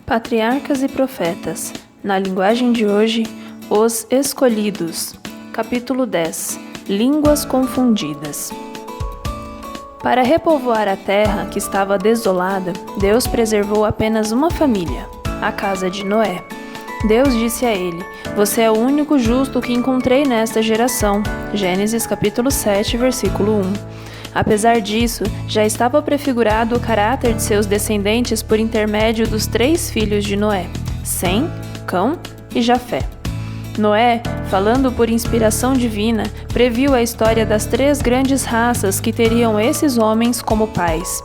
Patriarcas e Profetas, na linguagem de hoje, os escolhidos. Capítulo 10. Línguas confundidas. Para repovoar a terra que estava desolada, Deus preservou apenas uma família, a casa de Noé. Deus disse a ele: "Você é o único justo que encontrei nesta geração." Gênesis capítulo 7, versículo 1. Apesar disso, já estava prefigurado o caráter de seus descendentes por intermédio dos 3 filhos de Noé, Sem, Cão e Jafé. Noé, falando por inspiração divina, previu a história das 3 grandes raças que teriam esses homens como pais.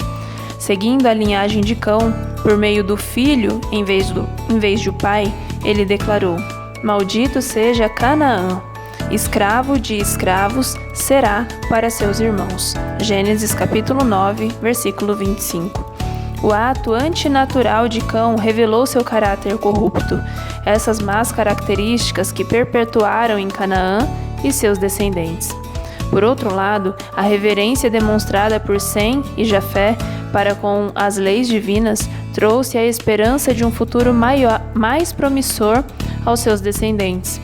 Seguindo a linhagem de Cão, por meio do filho em vez do pai, ele declarou: "Maldito seja Canaã, escravo de escravos será para seus irmãos." Gênesis capítulo 9, versículo 25. O ato antinatural de Cão revelou seu caráter corrupto, essas más características que perpetuaram em Canaã e seus descendentes. Por outro lado, a reverência demonstrada por Sem e Jafé para com as leis divinas trouxe a esperança de um futuro mais promissor aos seus descendentes.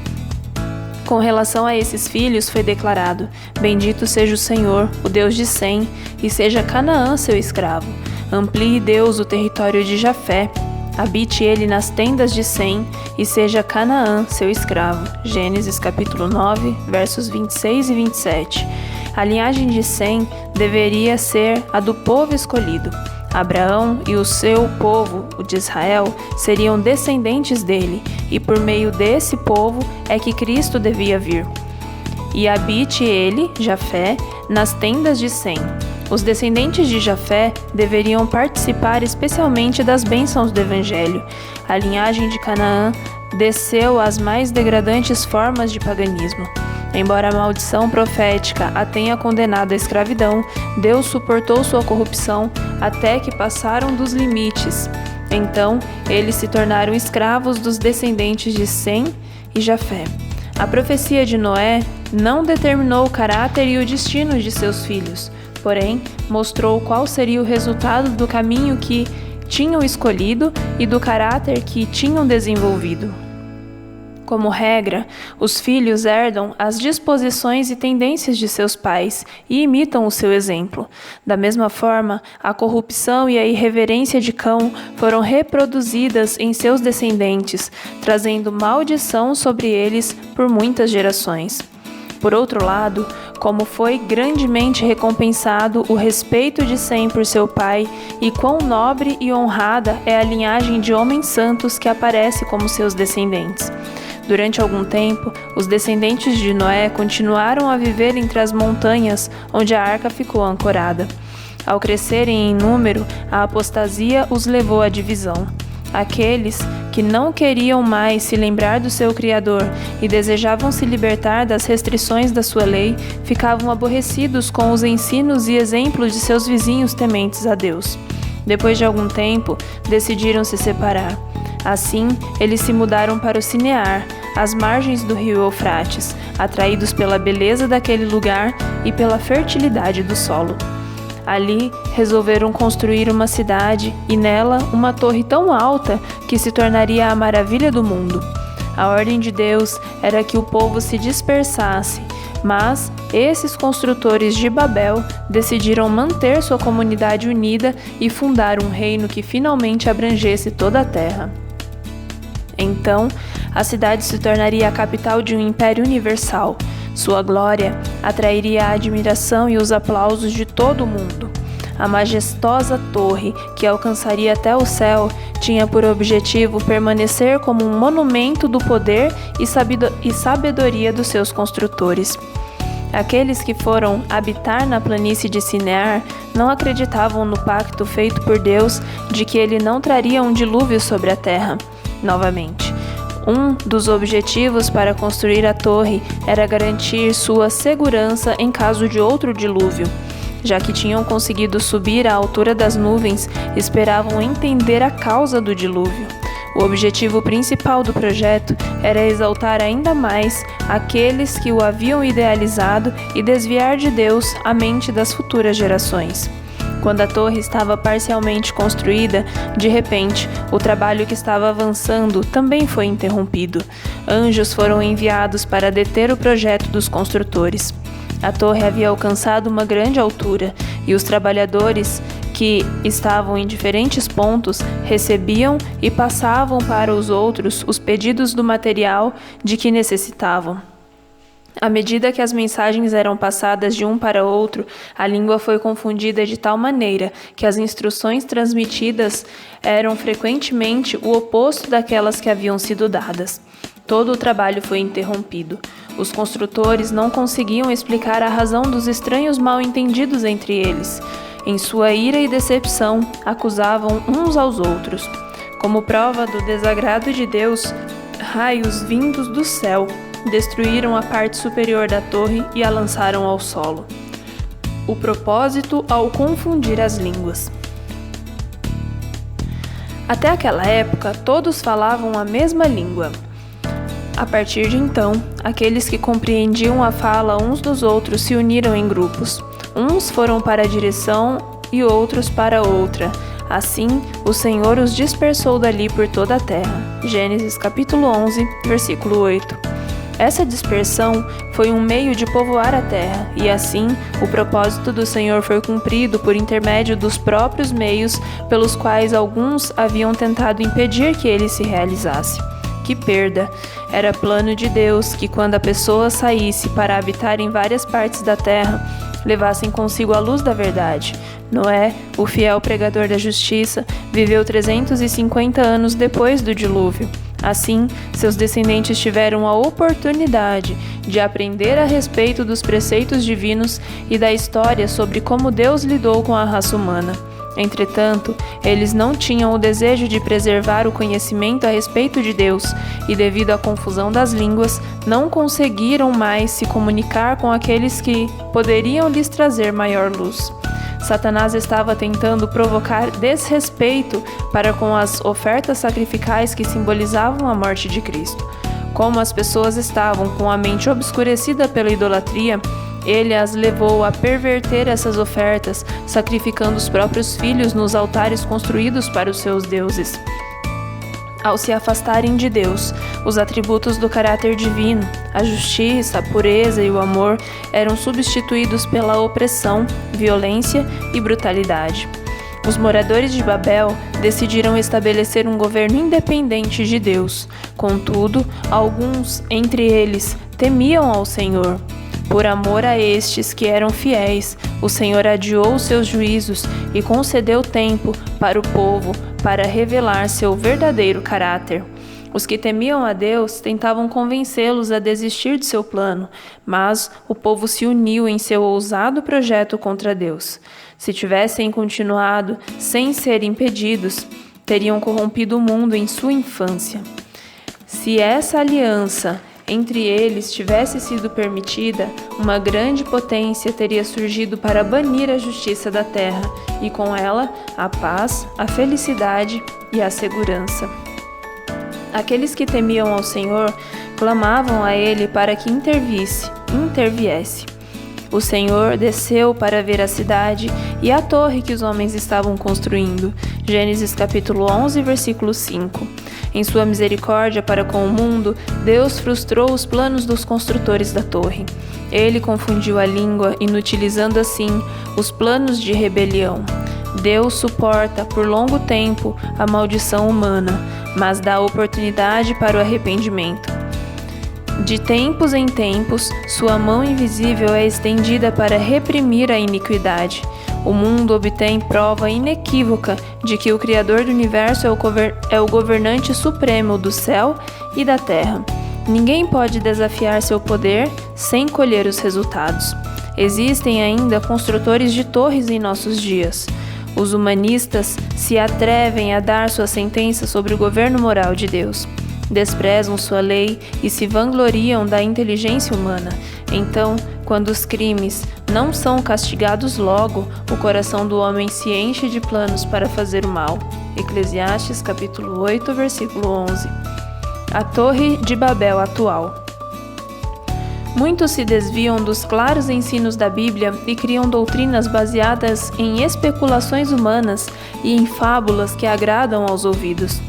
Com relação a esses filhos foi declarado: "Bendito seja o Senhor, o Deus de Sem, e seja Canaã seu escravo. Amplie Deus o território de Jafé, habite ele nas tendas de Sem, e seja Canaã seu escravo." Gênesis capítulo 9, versos 26 e 27. A linhagem de Sem deveria ser a do povo escolhido. Abraão e o seu povo, o de Israel, seriam descendentes dele, e por meio desse povo é que Cristo devia vir. "E habite ele, Jafé, nas tendas de Sem." Os descendentes de Jafé deveriam participar especialmente das bênçãos do Evangelho. A linhagem de Canaã desceu às mais degradantes formas de paganismo. Embora a maldição profética a tenha condenado à escravidão, Deus suportou sua corrupção até que passaram dos limites. Então, eles se tornaram escravos dos descendentes de Sem e Jafé. A profecia de Noé não determinou o caráter e o destino de seus filhos, porém, mostrou qual seria o resultado do caminho que tinham escolhido e do caráter que tinham desenvolvido. Como regra, os filhos herdam as disposições e tendências de seus pais e imitam o seu exemplo. Da mesma forma, a corrupção e a irreverência de Cão foram reproduzidas em seus descendentes, trazendo maldição sobre eles por muitas gerações. Por outro lado, como foi grandemente recompensado o respeito de Sem por seu pai, e quão nobre e honrada é a linhagem de homens santos que aparece como seus descendentes. Durante algum tempo, os descendentes de Noé continuaram a viver entre as montanhas onde a arca ficou ancorada. Ao crescerem em número, a apostasia os levou à divisão. Aqueles que não queriam mais se lembrar do seu Criador e desejavam se libertar das restrições da sua lei, ficavam aborrecidos com os ensinos e exemplos de seus vizinhos tementes a Deus. Depois de algum tempo, decidiram se separar. Assim, eles se mudaram para o Sinear, às margens do rio Eufrates, atraídos pela beleza daquele lugar e pela fertilidade do solo. Ali, resolveram construir uma cidade e nela uma torre tão alta que se tornaria a maravilha do mundo. A ordem de Deus era que o povo se dispersasse, mas esses construtores de Babel decidiram manter sua comunidade unida e fundar um reino que finalmente abrangesse toda a terra. Então, a cidade se tornaria a capital de um império universal. Sua glória atrairia a admiração e os aplausos de todo o mundo. A majestosa torre, que alcançaria até o céu, tinha por objetivo permanecer como um monumento do poder e sabedoria dos seus construtores. Aqueles que foram habitar na planície de Sinear não acreditavam no pacto feito por Deus de que ele não traria um dilúvio sobre a terra. Novamente, um dos objetivos para construir a torre era garantir sua segurança em caso de outro dilúvio. Já que tinham conseguido subir à altura das nuvens, esperavam entender a causa do dilúvio. O objetivo principal do projeto era exaltar ainda mais aqueles que o haviam idealizado e desviar de Deus a mente das futuras gerações. Quando a torre estava parcialmente construída, de repente, o trabalho que estava avançando também foi interrompido. Anjos foram enviados para deter o projeto dos construtores. A torre havia alcançado uma grande altura e os trabalhadores que estavam em diferentes pontos recebiam e passavam para os outros os pedidos do material de que necessitavam. À medida que as mensagens eram passadas de um para outro, a língua foi confundida de tal maneira que as instruções transmitidas eram frequentemente o oposto daquelas que haviam sido dadas. Todo o trabalho foi interrompido. Os construtores não conseguiam explicar a razão dos estranhos mal-entendidos entre eles. Em sua ira e decepção, acusavam uns aos outros. Como prova do desagrado de Deus, raios vindos do céu destruíram a parte superior da torre e a lançaram ao solo. O propósito ao confundir as línguas. Até aquela época, todos falavam a mesma língua. A partir de então, aqueles que compreendiam a fala uns dos outros se uniram em grupos. Uns foram para a direção e outros para outra. Assim, o Senhor os dispersou dali por toda a terra. Gênesis capítulo 11, versículo 8. Essa dispersão foi um meio de povoar a terra, e assim o propósito do Senhor foi cumprido por intermédio dos próprios meios pelos quais alguns haviam tentado impedir que ele se realizasse. Que perda! Era plano de Deus que, quando a pessoa saísse para habitar em várias partes da terra, levassem consigo a luz da verdade. Noé, o fiel pregador da justiça, viveu 350 anos depois do dilúvio. Assim, seus descendentes tiveram a oportunidade de aprender a respeito dos preceitos divinos e da história sobre como Deus lidou com a raça humana. Entretanto, eles não tinham o desejo de preservar o conhecimento a respeito de Deus e, devido à confusão das línguas, não conseguiram mais se comunicar com aqueles que poderiam lhes trazer maior luz. Satanás estava tentando provocar desrespeito para com as ofertas sacrificais que simbolizavam a morte de Cristo. Como as pessoas estavam com a mente obscurecida pela idolatria, ele as levou a perverter essas ofertas, sacrificando os próprios filhos nos altares construídos para os seus deuses. Ao se afastarem de Deus, os atributos do caráter divino, a justiça, a pureza e o amor, eram substituídos pela opressão, violência e brutalidade. Os moradores de Babel decidiram estabelecer um governo independente de Deus. Contudo, alguns entre eles temiam ao Senhor. Por amor a estes que eram fiéis, o Senhor adiou os seus juízos e concedeu tempo para o povo para revelar seu verdadeiro caráter. Os que temiam a Deus tentavam convencê-los a desistir de seu plano, mas o povo se uniu em seu ousado projeto contra Deus. Se tivessem continuado sem ser impedidos, teriam corrompido o mundo em sua infância. Se essa aliança entre eles tivesse sido permitida, uma grande potência teria surgido para banir a justiça da terra, e com ela a paz, a felicidade e a segurança. Aqueles que temiam ao Senhor clamavam a Ele para que interviesse. O Senhor desceu para ver a cidade e a torre que os homens estavam construindo. Gênesis capítulo 11, versículo 5. Em sua misericórdia para com o mundo, Deus frustrou os planos dos construtores da torre. Ele confundiu a língua, inutilizando assim os planos de rebelião. Deus suporta por longo tempo a maldição humana, mas dá oportunidade para o arrependimento. De tempos em tempos, sua mão invisível é estendida para reprimir a iniquidade. O mundo obtém prova inequívoca de que o Criador do Universo é o governante supremo do céu e da terra. Ninguém pode desafiar seu poder sem colher os resultados. Existem ainda construtores de torres em nossos dias. Os humanistas se atrevem a dar sua sentença sobre o governo moral de Deus. Desprezam sua lei e se vangloriam da inteligência humana. Então, quando os crimes não são castigados logo, o coração do homem se enche de planos para fazer o mal. Eclesiastes capítulo 8, versículo 11. A Torre de Babel atual. Muitos se desviam dos claros ensinos da Bíblia e criam doutrinas baseadas em especulações humanas e em fábulas que agradam aos ouvidos.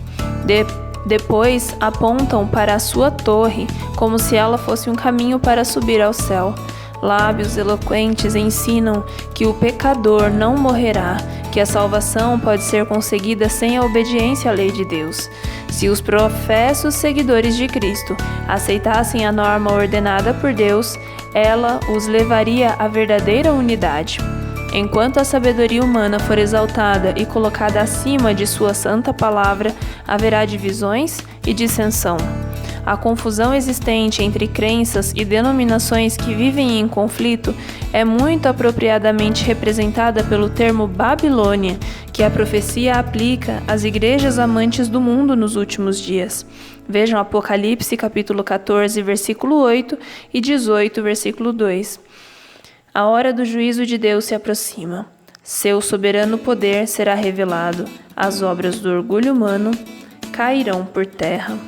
Depois apontam para a sua torre, como se ela fosse um caminho para subir ao céu. Lábios eloquentes ensinam que o pecador não morrerá, que a salvação pode ser conseguida sem a obediência à lei de Deus. Se os professos seguidores de Cristo aceitassem a norma ordenada por Deus, ela os levaria à verdadeira unidade. Enquanto a sabedoria humana for exaltada e colocada acima de sua santa palavra, haverá divisões e dissensão. A confusão existente entre crenças e denominações que vivem em conflito é muito apropriadamente representada pelo termo Babilônia, que a profecia aplica às igrejas amantes do mundo nos últimos dias. Vejam Apocalipse capítulo 14, versículo 8 e 18, versículo 2. A hora do juízo de Deus se aproxima. Seu soberano poder será revelado. As obras do orgulho humano cairão por terra.